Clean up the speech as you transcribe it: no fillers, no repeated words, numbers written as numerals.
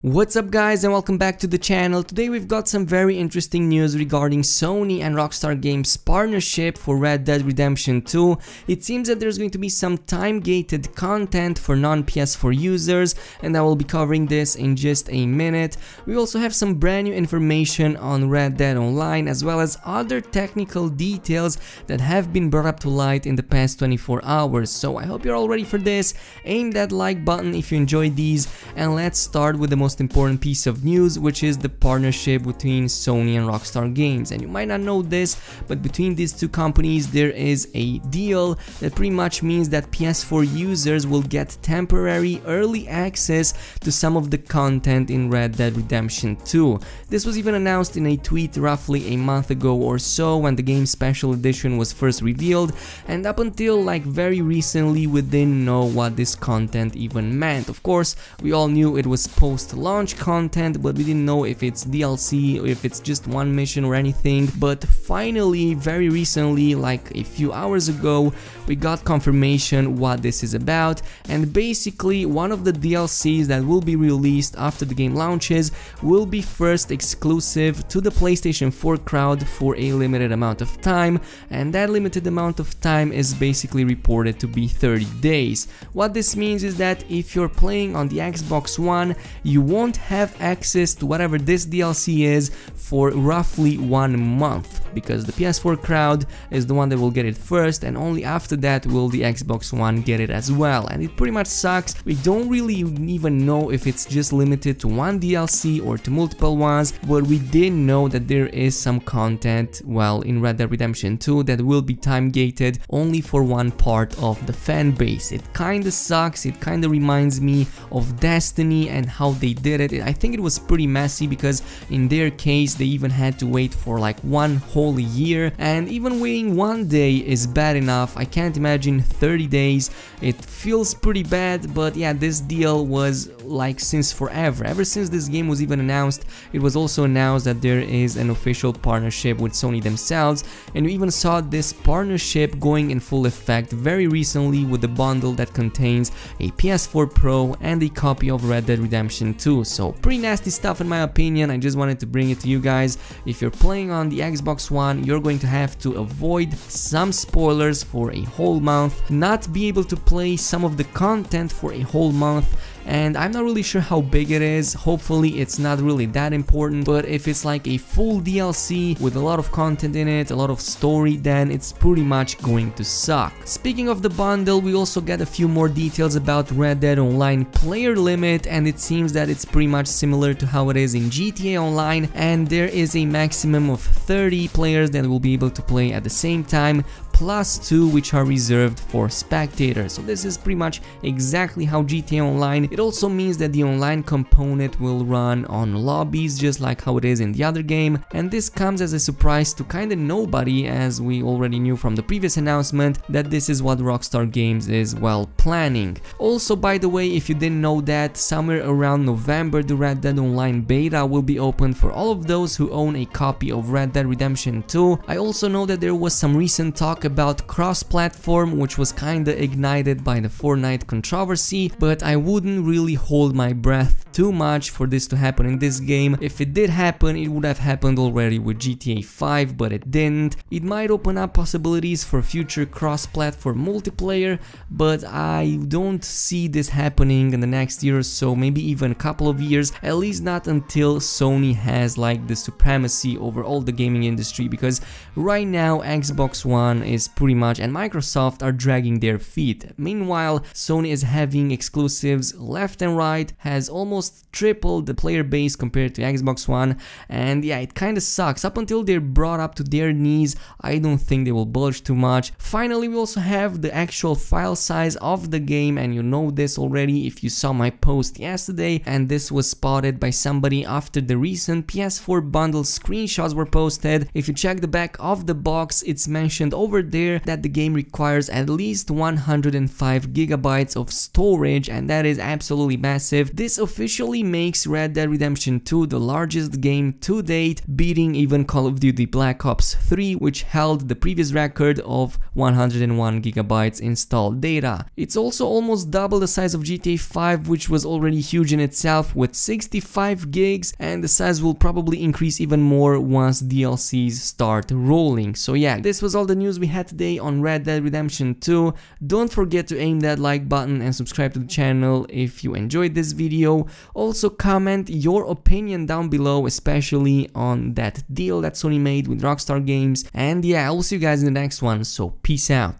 What's up guys and welcome back to the channel. Today we've got some very interesting news regarding Sony and Rockstar Games partnership for Red Dead Redemption 2. It seems that there's going to be some time-gated content for non-PS4 users, and I will be covering this in just a minute. We also have some brand new information on Red Dead Online, as well as other technical details that have been brought up to light in the past 24 hours. So I hope you're all ready for this. Aim that like button if you enjoyed these, and let's start with the most important piece of news, which is the partnership between Sony and Rockstar Games. And you might not know this, but between these two companies there is a deal that pretty much means that PS4 users will get temporary early access to some of the content in Red Dead Redemption 2. This was even announced in a tweet roughly a month ago or so when the game's special edition was first revealed, and up until like very recently we didn't know what this content even meant. Of course, we all knew it was post-launch content, but we didn't know if it's DLC or if it's just one mission or anything. But finally, very recently, like a few hours ago, we got confirmation what this is about, and basically one of the DLCs that will be released after the game launches will be first exclusive to the PlayStation 4 crowd for a limited amount of time, and that limited amount of time is basically reported to be 30 days. What this means is that if you're playing on the Xbox One, you won't have access to whatever this DLC is for roughly 1 month, because the PS4 crowd is the one that will get it first, and only after that will the Xbox One get it as well. And it pretty much sucks. We don't really even know if it's just limited to one DLC or to multiple ones, but we did know that there is some content, well, in Red Dead Redemption 2 that will be time gated only for one part of the fan base. It kinda sucks. It kinda reminds me of Destiny and how they did it. I think it was pretty messy because in their case they even had to wait for like one whole year, and even waiting one day is bad enough. I can't imagine 30 days. It feels pretty bad, but yeah, this deal was like since forever. Ever since this game was even announced, it was also announced that there is an official partnership with Sony themselves, and we even saw this partnership going in full effect very recently with the bundle that contains a PS4 Pro and a copy of Red Dead Redemption 2. So pretty nasty stuff in my opinion. I just wanted to bring it to you guys. If you're playing on the Xbox One, you're going to have to avoid some spoilers for a whole month, not be able to play some of the content for a whole month, and I'm not really sure how big it is. Hopefully it's not really that important, but if it's like a full DLC with a lot of content in it, a lot of story, then it's pretty much going to suck. Speaking of the bundle, we also get a few more details about Red Dead Online player limit, and it seems that it's pretty much similar to how it is in GTA Online, and there is a maximum of 30 players that will be able to play at the same time, plus 2 which are reserved for spectators. So this is pretty much exactly how GTA Online. It also means that the online component will run on lobbies just like how it is in the other game, and this comes as a surprise to kinda nobody, as we already knew from the previous announcement that this is what Rockstar Games is, well, planning. Also, by the way, if you didn't know that, somewhere around November the Red Dead Online beta will be open for all of those who own a copy of Red Dead Redemption 2. I also know that there was some recent talk about cross-platform, which was kinda ignited by the Fortnite controversy, but I wouldn't really hold my breath too much for this to happen in this game. If it did happen, it would have happened already with GTA 5, but it didn't. It might open up possibilities for future cross-platform multiplayer, but I don't see this happening in the next year or so, maybe even a couple of years, at least not until Sony has like the supremacy over all the gaming industry, because right now Xbox One is pretty much, and Microsoft are dragging their feet. Meanwhile, Sony is having exclusives left and right, has almost tripled the player base compared to Xbox One, and yeah, it kinda sucks. Up until they're brought up to their knees, I don't think they will budge too much. Finally, we also have the actual file size of the game, and you know this already if you saw my post yesterday, and this was spotted by somebody after the recent PS4 bundle screenshots were posted. If you check the back of the box, it's mentioned over heard there that the game requires at least 105 gigabytes of storage, and that is absolutely massive. This officially makes Red Dead Redemption 2 the largest game to date, beating even Call of Duty Black Ops 3, which held the previous record of 101 gigabytes installed data. It's also almost double the size of GTA 5, which was already huge in itself with 65 gigs, and the size will probably increase even more once DLCs start rolling. So yeah, this was all the news we had today on Red Dead Redemption 2. Don't forget to aim that like button and subscribe to the channel if you enjoyed this video. Also comment your opinion down below, especially on that deal that Sony made with Rockstar Games. And yeah, I will see you guys in the next one, so peace out.